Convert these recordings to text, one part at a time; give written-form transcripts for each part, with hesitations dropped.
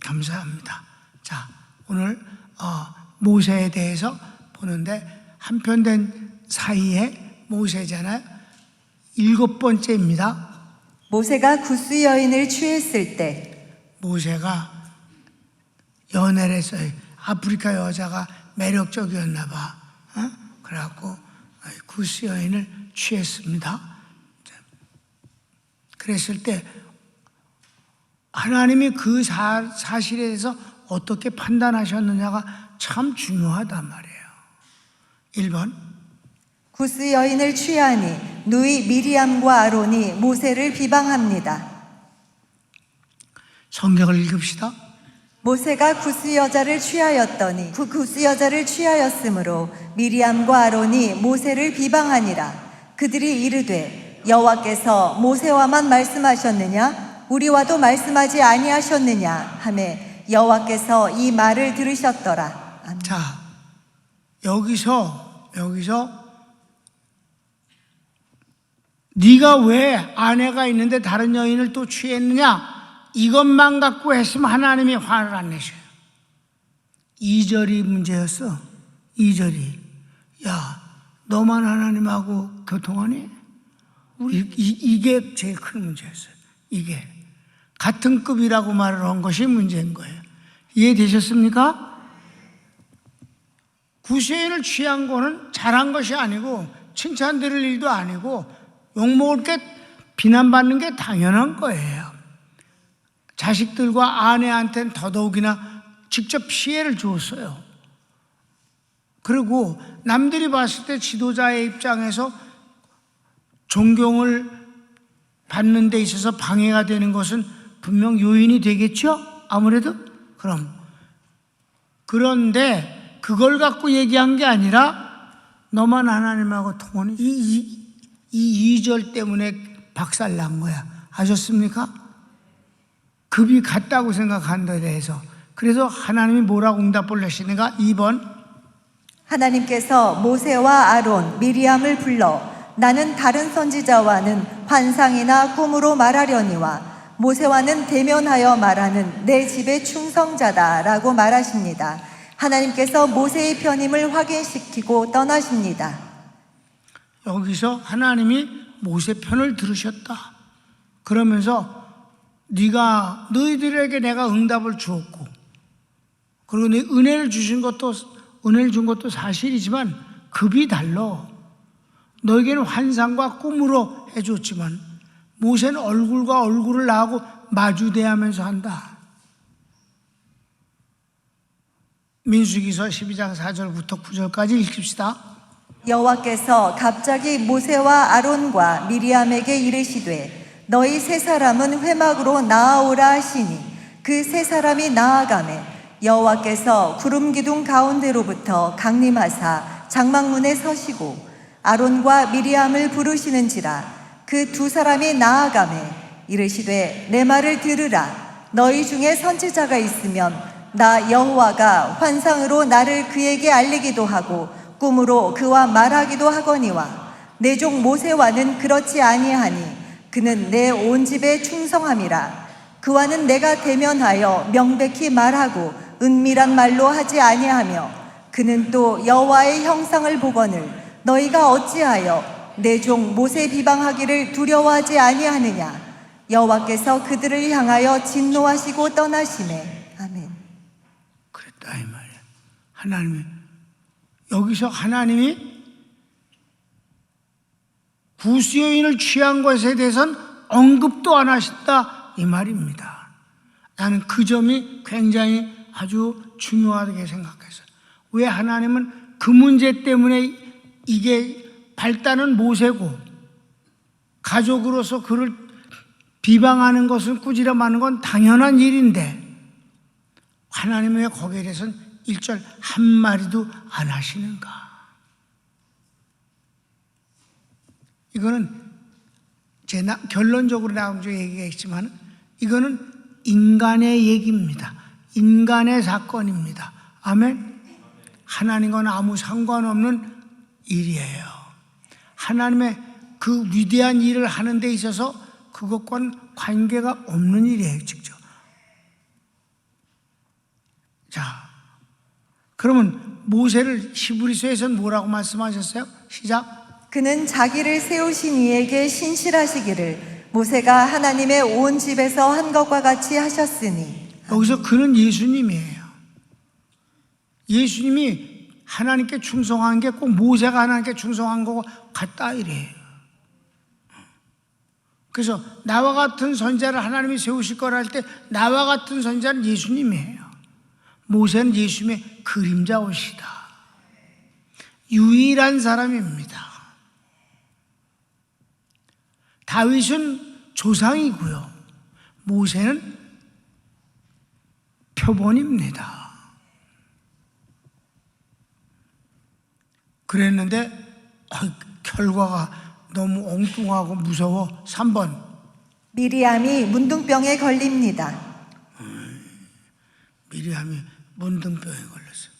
감사합니다. 자, 오늘 모세에 대해서 보는데 한편된 사이에 모세잖아요. 7번째입니다. 모세가 구스 여인을 취했을 때. 모세가 연애를 했어요. 아프리카 여자가 매력적이었나 봐. 그래갖고 구스 여인을 취했습니다. 그랬을 때 하나님이 그 사실에 대해서 어떻게 판단하셨느냐가 참 중요하단 말이에요. 1번, 구스 여인을 취하니 누이 미리암과 아론이 모세를 비방합니다. 성경을 읽읍시다. 모세가 구스 여자를 취하였더니 구스 여자를 취하였으므로 미리암과 아론이 모세를 비방하니라. 그들이 이르되 여호와께서 모세와만 말씀하셨느냐 우리와도 말씀하지 아니하셨느냐 하매 여호와께서 이 말을 들으셨더라. 아멘. 자, 여기서 네가 왜 아내가 있는데 다른 여인을 또 취했느냐, 이것만 갖고 했으면 하나님이 화를 안 내셔요. 2절이 문제였어. 2절이 야, 너만 하나님하고 교통하니? 이게 제일 큰 문제였어요. 이게 같은 급이라고 말을 한 것이 문제인 거예요. 이해되셨습니까? 구스여인을 취한 거는 잘한 것이 아니고 칭찬 들을 일도 아니고 욕먹을 게, 비난받는 게 당연한 거예요. 자식들과 아내한테는 더더욱이나 직접 피해를 줬어요. 그리고 남들이 봤을 때 지도자의 입장에서 존경을 받는 데 있어서 방해가 되는 것은 분명 요인이 되겠죠? 아무래도? 그런데 그걸 갖고 얘기한 게 아니라 너만 하나님하고 통하니, 이 2절 때문에 박살난 거야. 아셨습니까? 급이 같다고 생각한 데 대해서. 그래서 하나님이 뭐라고 응답을 하시는가? 2번, 하나님께서 모세와 아론, 미리암을 불러 나는 다른 선지자와는 환상이나 꿈으로 말하려니와 모세와는 대면하여 말하는 내 집의 충성자다라고 말하십니다. 하나님께서 모세의 편임을 확인시키고 떠나십니다. 여기서 하나님이 모세 편을 들으셨다. 그러면서 너희들에게 내가 응답을 주었고, 그리고 네 은혜를 준 것도 사실이지만 급이 달라. 너에게는 환상과 꿈으로 해줬지만 모세는 얼굴과 얼굴을 나하고 마주대하면서 한다. 민수기서 12장 4절부터 9절까지 읽읍시다. 여호와께서 갑자기 모세와 아론과 미리암에게 이르시되 너희 세 사람은 회막으로 나아오라 하시니 그 세 사람이 나아가매 여호와께서 구름 기둥 가운데로부터 강림하사 장막문에 서시고 아론과 미리암을 부르시는지라. 그 두 사람이 나아가매 이르시되 내 말을 들으라. 너희 중에 선지자가 있으면 나 여호와가 환상으로 나를 그에게 알리기도 하고 꿈으로 그와 말하기도 하거니와 내 종 모세와는 그렇지 아니하니 그는 내 온 집에 충성함이라. 그와는 내가 대면하여 명백히 말하고 은밀한 말로 하지 아니하며 그는 또 여호와의 형상을 보거늘 너희가 어찌하여 내 종 모세 비방하기를 두려워하지 아니하느냐. 여호와께서 그들을 향하여 진노하시고 떠나시네. 아멘. 그랬다 이 말이야. 여기서 하나님이 구스 여인을 취한 것에 대해서는 언급도 안 하신다 이 말입니다. 나는 그 점이 굉장히 아주 중요하게 생각했어요. 왜 하나님은 그 문제 때문에 이게 발단은 모세고 가족으로서 그를 비방하는 것은 꾸지람하는 건 당연한 일인데 하나님 왜 거기에 대해서는 1절 한마디도 안 하시는가? 이거는 결론적으로 나온 적 얘기했지만 이거는 인간의 얘기입니다. 인간의 사건입니다. 아멘. 하나님과는 아무 상관없는 일이에요. 하나님의 그 위대한 일을 하는 데 있어서 그것과는 관계가 없는 일이에요. 직접 그러면 모세를 히브리서에서는 뭐라고 말씀하셨어요? 시작. 그는 자기를 세우신 이에게 신실하시기를 모세가 하나님의 온 집에서 한 것과 같이 하셨으니. 여기서 그는 예수님이에요. 예수님이 하나님께 충성한 게 꼭 모세가 하나님께 충성한 거고 같다 이래요. 그래서 나와 같은 선지자를 하나님이 세우실 거라 할 때 나와 같은 선지자는 예수님이에요. 모세는 예수님의 그림자옷이다. 유일한 사람입니다. 다윗은 조상이고요. 모세는 표본입니다. 그랬는데 결과가 너무 엉뚱하고 무서워. 3번. 미리암이 문둥병에 걸립니다. 미리암이 문둥병에 걸렸어.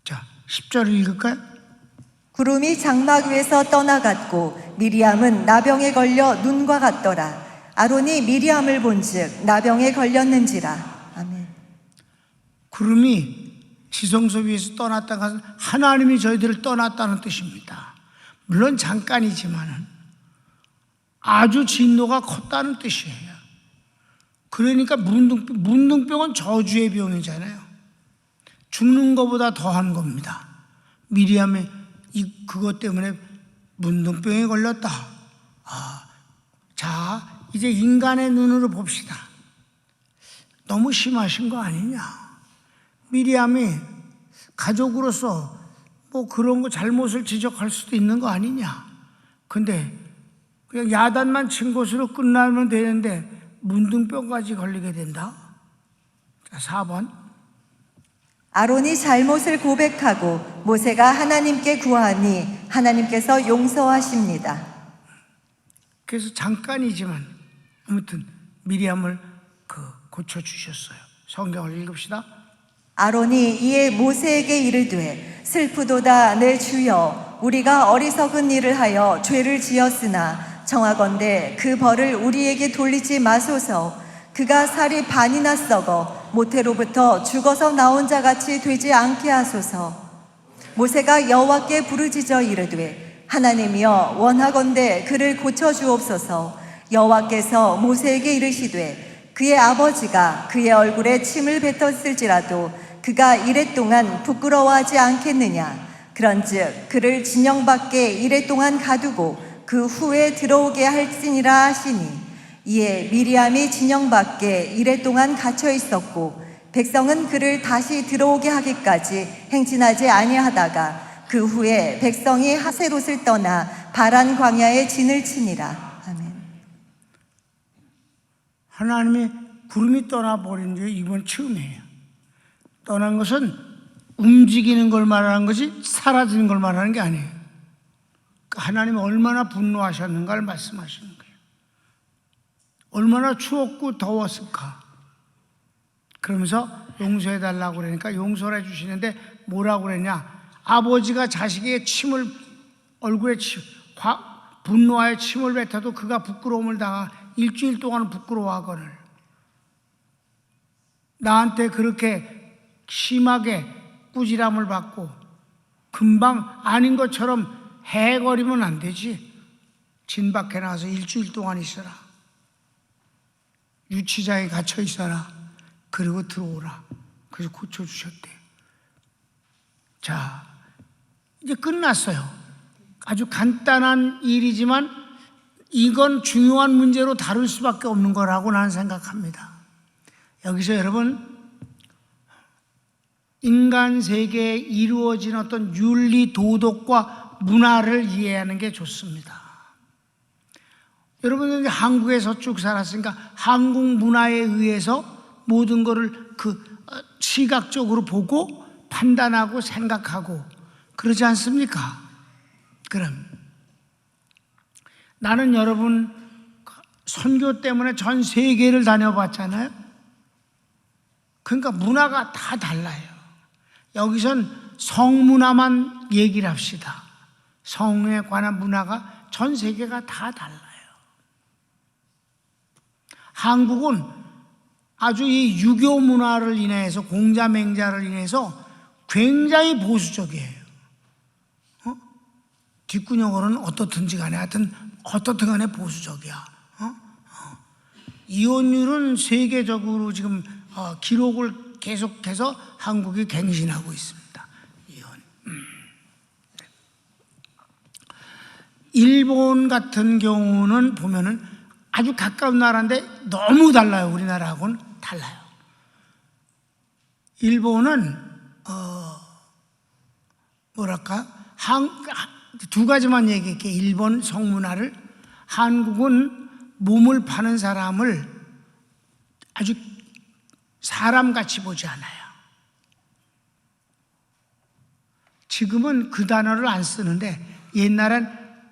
자, 10절을 읽을까요? 구름이 장막 위에서 떠나갔고 미리암은 나병에 걸려 눈과 같더라. 아론이 미리암을 본즉 나병에 걸렸는지라. 아멘. 구름이 지성소 위에서 떠났다가 하나님이 저희들을 떠났다는 뜻입니다. 물론 잠깐이지만은 아주 진노가 컸다는 뜻이에요. 그러니까 문둥병은 저주의 병이잖아요. 죽는 것보다 더한 겁니다. 미리암이 그것 때문에 문둥병에 걸렸다. 자, 이제 인간의 눈으로 봅시다. 너무 심하신 거 아니냐? 미리암이 가족으로서 뭐 그런 거 잘못을 지적할 수도 있는 거 아니냐? 근데 그냥 야단만 친 것으로 끝나면 되는데 문둥병까지 걸리게 된다? 자, 4번. 아론이 잘못을 고백하고 모세가 하나님께 구하니 하나님께서 용서하십니다. 그래서 잠깐이지만 아무튼 미리암을 고쳐주셨어요. 성경을 읽읍시다. 아론이 이에 모세에게 이르되 슬프도다 내 주여 우리가 어리석은 일을 하여 죄를 지었으나 청하건대 그 벌을 우리에게 돌리지 마소서. 그가 살이 반이나 썩어 모태로부터 죽어서 나온 자같이 되지 않게 하소서. 모세가 여호와께 부르짖어 이르되 하나님이여 원하건대 그를 고쳐주옵소서. 여호와께서 모세에게 이르시되 그의 아버지가 그의 얼굴에 침을 뱉었을지라도 그가 이랫동안 부끄러워하지 않겠느냐. 그런즉 그를 진영 밖에 이랫동안 가두고 그 후에 들어오게 할지니라 하시니. 이에 미리암이 진영 밖에 이랫동안 갇혀 있었고 백성은 그를 다시 들어오게 하기까지 행진하지 아니하다가 그 후에 백성이 하세롯을 떠나 바란 광야에 진을 치니라. 아멘. 하나님이 구름이 떠나버린 게 이번 처음이에요. 떠난 것은 움직이는 걸 말하는 것이 사라지는 걸 말하는 게 아니에요. 하나님이 얼마나 분노하셨는가를 말씀하시는 거예요. 얼마나 추웠고 더웠을까. 그러면서 용서해달라고 그러니까 용서를 해주시는데 뭐라고 그랬냐. 아버지가 자식의 침을 얼굴에 분노하여 침을 뱉어도 그가 부끄러움을 당하 일주일 동안은 부끄러워하거늘 나한테 그렇게 심하게 꾸지람을 받고 금방 아닌 것처럼 해거리면 안 되지. 진 밖에 나가서 일주일 동안 있어라. 유치장에 갇혀 있어라. 그리고 들어오라. 그래서 고쳐주셨대. 자, 이제 끝났어요. 아주 간단한 일이지만 이건 중요한 문제로 다룰 수밖에 없는 거라고 나는 생각합니다. 여기서 여러분 인간 세계에 이루어진 어떤 윤리, 도덕과 문화를 이해하는 게 좋습니다. 여러분은 한국에서 쭉 살았으니까 한국 문화에 의해서 모든 것을 시각적으로 보고 판단하고 생각하고 그러지 않습니까? 그럼 나는 여러분 선교 때문에 전 세계를 다녀봤잖아요. 그러니까 문화가 다 달라요. 여기선 성문화만 얘기를 합시다. 성에 관한 문화가 전 세계가 다 달라요. 한국은 아주 이 유교 문화를 인해서, 공자맹자를 인해서 굉장히 보수적이에요. 뒷구녕으로는 어떻든지 간에 하여튼 어떻든 간에 보수적이야. 이혼율은 세계적으로 지금 기록을 계속해서 한국이 갱신하고 있습니다. 이혼. 일본 같은 경우는 보면은 아주 가까운 나라인데 너무 달라요. 우리나라하고는 달라요. 일본은 뭐랄까, 두 가지만 얘기할게. 일본 성문화를. 한국은 몸을 파는 사람을 아주 사람같이 보지 않아요. 지금은 그 단어를 안 쓰는데 옛날엔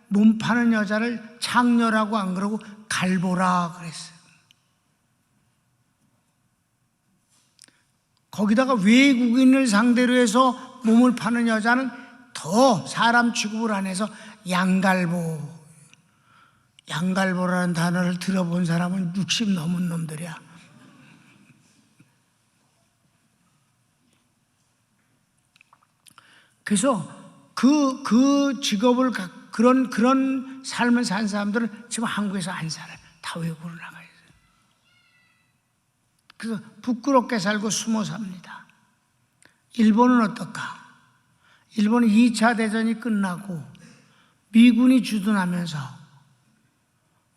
몸 파는 여자를 창녀라고 안 그러고 갈보라 그랬어요. 거기다가 외국인을 상대로 해서 몸을 파는 여자는 더 사람 취급을 안 해서 양갈보. 양갈보라는 단어를 들어본 사람은 60 넘은 놈들이야. 그래서 그 직업을 그런 삶을 산 사람들은 지금 한국에서 안 살아요. 다 외국으로 나가 있어요. 그래서 부끄럽게 살고 숨어 삽니다. 일본은 어떨까? 일본은 2차 대전이 끝나고 미군이 주둔하면서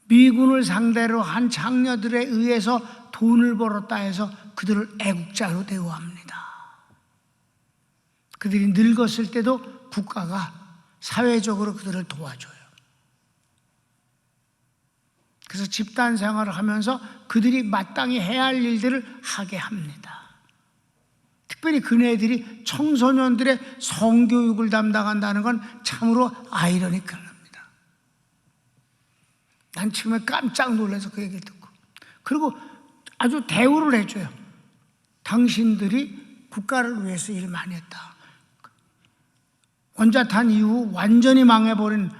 미군을 상대로 한 장녀들에 의해서 돈을 벌었다 해서 그들을 애국자로 대우합니다. 그들이 늙었을 때도 국가가 사회적으로 그들을 도와줘요. 그래서 집단 생활을 하면서 그들이 마땅히 해야 할 일들을 하게 합니다. 특별히 그네들이 청소년들의 성교육을 담당한다는 건 참으로 아이러니컬합니다. 난 처음에 깜짝 놀라서 그 얘기를 듣고, 그리고 아주 대우를 해줘요. 당신들이 국가를 위해서 일 많이 했다. 원자탄 이후 완전히 망해버린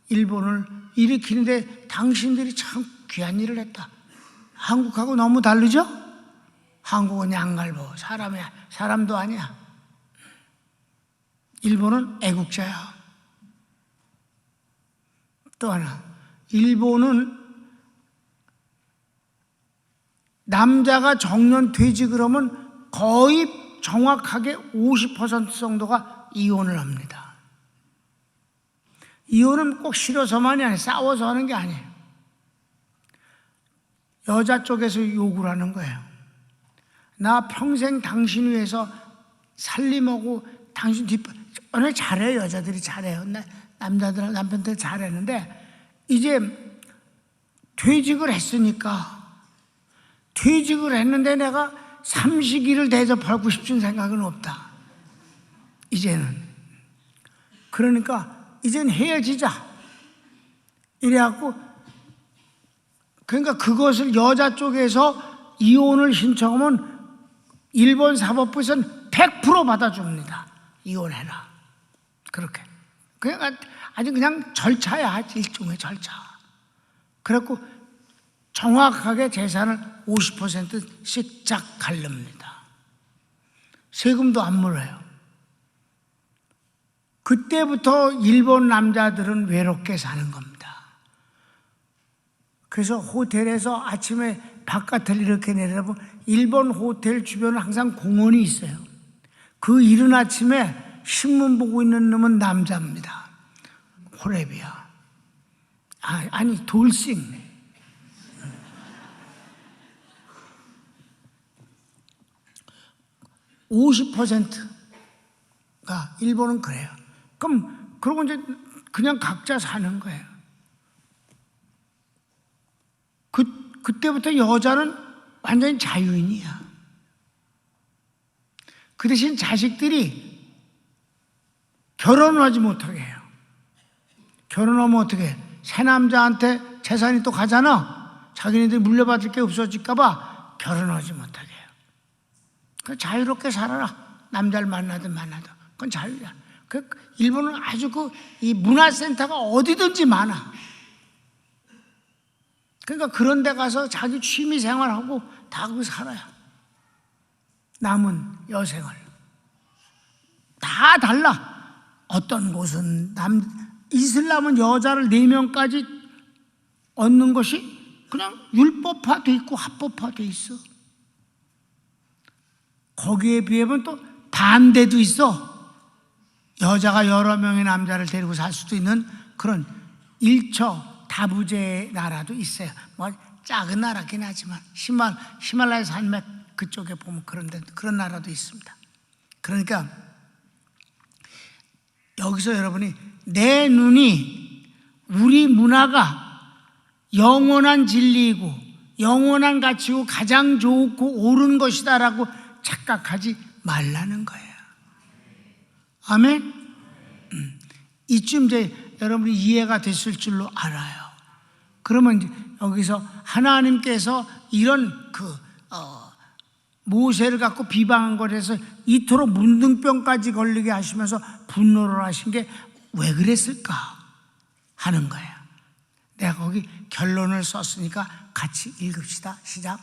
일본을 일으키는데 당신들이 참 귀한 일을 했다. 한국하고 너무 다르죠? 한국은 양갈보, 사람도 아니야. 일본은 애국자야. 또 하나, 일본은 남자가 정년 퇴직을 하면 거의 정확하게 50% 정도가 이혼을 합니다. 이혼은 꼭 싫어서만이 아니에요. 싸워서 하는 게 아니에요. 여자 쪽에서 요구를 하는 거예요. 나 평생 당신 위해서 살림하고 당신 오늘 잘해요. 여자들이 잘해요. 남자들은 남편들 잘했는데 이제 퇴직을 했으니까, 퇴직을 했는데 내가 삼식이를 대접하고 싶은 생각은 없다. 이제는. 그러니까 이젠 헤어지자. 이래갖고, 그러니까 그것을 여자 쪽에서 이혼을 신청하면 일본 사법부에서는 100% 받아줍니다. 이혼해라. 그렇게. 그러니까 아주 그냥 절차야. 일종의 절차. 그래갖고 정확하게 재산을 50%씩 쫙 갈릅니다. 세금도 안 물어요. 그때부터 일본 남자들은 외롭게 사는 겁니다. 그래서 호텔에서 아침에 바깥을 이렇게 내려다보면 일본 호텔 주변에 항상 공원이 있어요. 그 이른 아침에 신문 보고 있는 놈은 남자입니다. 호랩이야. 아니 돌싱. (50%가) 일본은 그래요. 그러고 이제 그냥 각자 사는 거예요. 그때부터 여자는 완전히 자유인이야. 그 대신 자식들이 결혼을 하지 못하게 해요. 결혼하면 어떻게 해? 새 남자한테 재산이 또 가잖아. 자기네들이 물려받을 게 없어질까 봐 결혼하지 못하게 해요. 자유롭게 살아라. 남자를 만나든 만나든. 그건 자유야. 일본은 아주 이 문화센터가 어디든지 많아. 그러니까 그런 데 가서 자기 취미 생활하고 다 그 살아요. 남은 여생을 다 달라. 어떤 곳은 이슬람은 여자를 4명까지 얻는 것이 그냥 율법화돼 있고 합법화돼 있어. 거기에 비하면 또 반대도 있어. 여자가 여러 명의 남자를 데리고 살 수도 있는 그런 일처 다부제의 나라도 있어요. 뭐 작은 나라긴 하지만 히말라야 산맥 그쪽에 보면 그런 나라도 있습니다. 그러니까 여기서 여러분이 내 눈이 우리 문화가 영원한 진리이고 영원한 가치고 가장 좋고 옳은 것이다라고 착각하지 말라는 거예요. 아멘? 이쯤 이제 여러분이 이해가 됐을 줄로 알아요. 그러면 이제 여기서 하나님께서 이런 모세를 갖고 비방한 것에서 이토록 문둥병까지 걸리게 하시면서 분노를 하신 게 왜 그랬을까 하는 거예요. 내가 거기 결론을 썼으니까 같이 읽읍시다. 시작.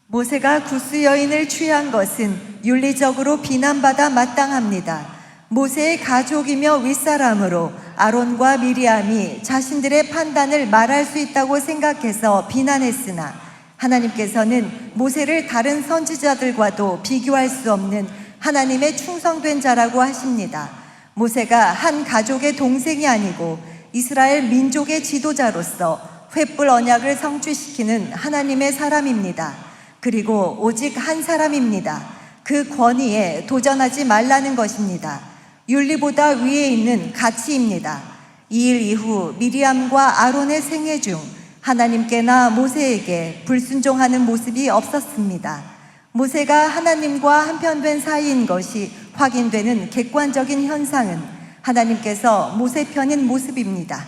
모세가 구스 여인을 취한 것은 윤리적으로 비난받아 마땅합니다. 모세의 가족이며 윗사람으로 아론과 미리암이 자신들의 판단을 말할 수 있다고 생각해서 비난했으나 하나님께서는 모세를 다른 선지자들과도 비교할 수 없는 하나님의 충성된 자라고 하십니다. 모세가 한 가족의 동생이 아니고 이스라엘 민족의 지도자로서 횃불 언약을 성취시키는 하나님의 사람입니다. 그리고 오직 한 사람입니다. 그 권위에 도전하지 말라는 것입니다. 윤리보다 위에 있는 가치입니다. 이 일 이후 미리암과 아론의 생애 중 하나님께나 모세에게 불순종하는 모습이 없었습니다. 모세가 하나님과 한편된 사이인 것이 확인되는 객관적인 현상은 하나님께서 모세 편인 모습입니다.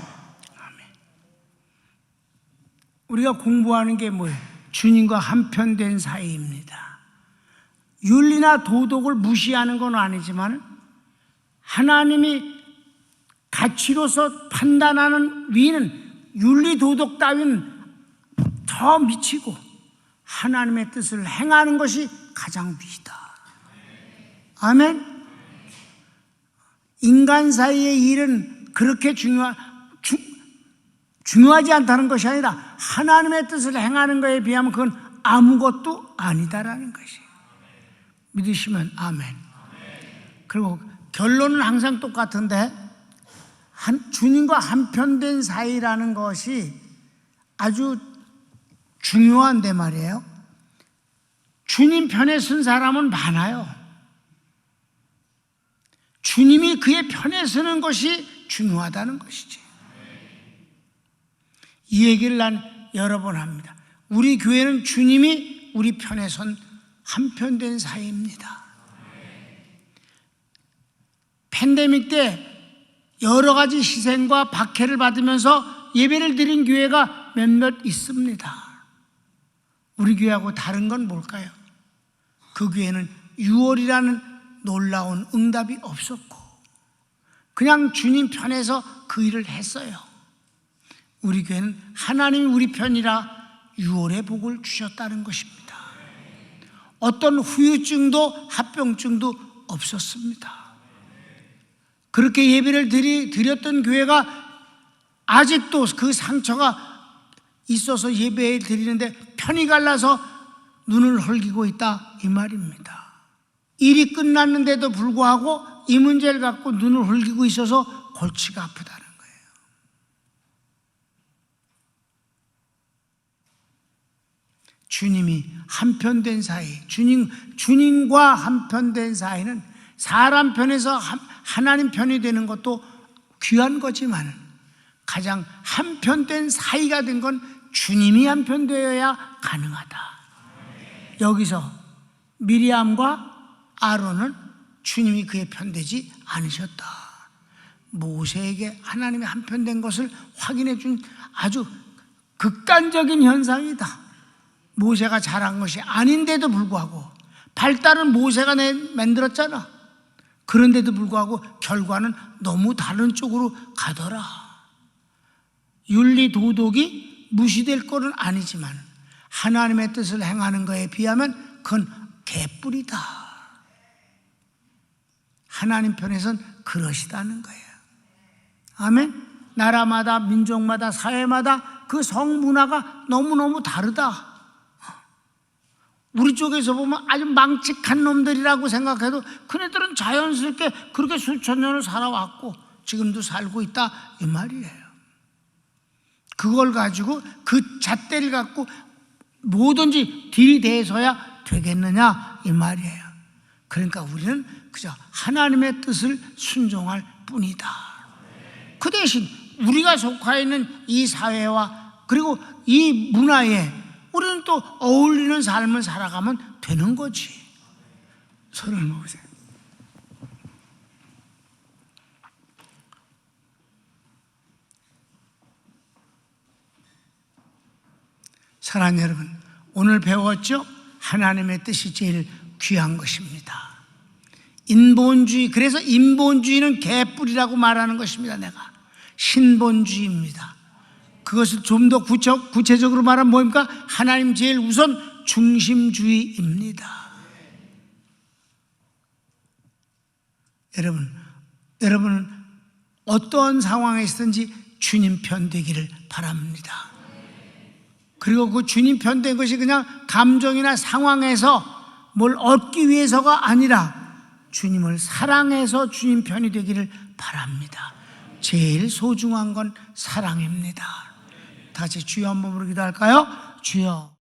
우리가 공부하는 게 뭐예요? 주님과 한편된 사이입니다. 윤리나 도덕을 무시하는 건 아니지만 하나님이 가치로서 판단하는 위는 윤리 도덕 따위는 더 미치고 하나님의 뜻을 행하는 것이 가장 위다. 아멘. 인간 사이의 일은 그렇게 중요하지 않다는 것이 아니라 하나님의 뜻을 행하는 것에 비하면 그건 아무것도 아니다라는 것이. 믿으시면 아멘. 그리고 결론은 항상 똑같은데 주님과 한편된 사이라는 것이 아주 중요한데 말이에요. 주님 편에 쓴 사람은 많아요. 주님이 그의 편에 서는 것이 중요하다는 것이지. 이 얘기를 난 여러 번 합니다. 우리 교회는 주님이 우리 편에 선 한편된 사이입니다. 팬데믹 때 여러 가지 희생과 박해를 받으면서 예배를 드린 교회가 몇몇 있습니다. 우리 교회하고 다른 건 뭘까요? 그 교회는 6월이라는 놀라운 응답이 없었고 그냥 주님 편에서 그 일을 했어요. 우리 교회는 하나님이 우리 편이라 6월의 복을 주셨다는 것입니다. 어떤 후유증도 합병증도 없었습니다. 그렇게 예배를 드렸던 교회가 아직도 그 상처가 있어서 예배 드리는데 편이 갈라서 눈을 헐기고 있다 이 말입니다. 일이 끝났는데도 불구하고 이 문제를 갖고 눈을 헐기고 있어서 골치가 아프다는 거예요. 주님이 한편된 사이, 주님과 한편된 사이는 사람 편에서 하나님 편이 되는 것도 귀한 거지만 가장 한편된 사이가 된 건 주님이 한편되어야 가능하다. 여기서 미리암과 아론은 주님이 그의 편되지 않으셨다. 모세에게 하나님의 한편된 것을 확인해 준 아주 극단적인 현상이다. 모세가 잘한 것이 아닌데도 불구하고 발달은 모세가 만들었잖아. 그런데도 불구하고 결과는 너무 다른 쪽으로 가더라. 윤리 도덕이 무시될 것은 아니지만 하나님의 뜻을 행하는 것에 비하면 그건 개뿔이다. 하나님 편에선 그러시다는 거예요. 아멘. 나라마다 민족마다 사회마다 그 성문화가 너무너무 다르다. 우리 쪽에서 보면 아주 망측한 놈들이라고 생각해도 그네들은 자연스럽게 그렇게 수천 년을 살아왔고 지금도 살고 있다 이 말이에요. 그걸 가지고 그 잣대를 갖고 뭐든지 들이대서야 되겠느냐 이 말이에요. 그러니까 우리는 그저 하나님의 뜻을 순종할 뿐이다. 그 대신 우리가 속해 있는 이 사회와 그리고 이 문화에 우리는 또 어울리는 삶을 살아가면 되는 거지. 손을 모으세요. 사랑하는 여러분, 오늘 배웠죠? 하나님의 뜻이 제일 귀한 것입니다. 인본주의, 그래서 인본주의는 개뿔이라고 말하는 것입니다. 내가 신본주의입니다. 그것을 좀 더 구체적으로 말하면 뭡니까? 하나님 제일 우선 중심주의입니다. 여러분은 어떠한 상황에 있든지 주님 편 되기를 바랍니다. 그리고 그 주님 편 된 것이 그냥 감정이나 상황에서 뭘 얻기 위해서가 아니라 주님을 사랑해서 주님 편이 되기를 바랍니다. 제일 소중한 건 사랑입니다. 다시 주여 한 번으로 기도할까요? 주여.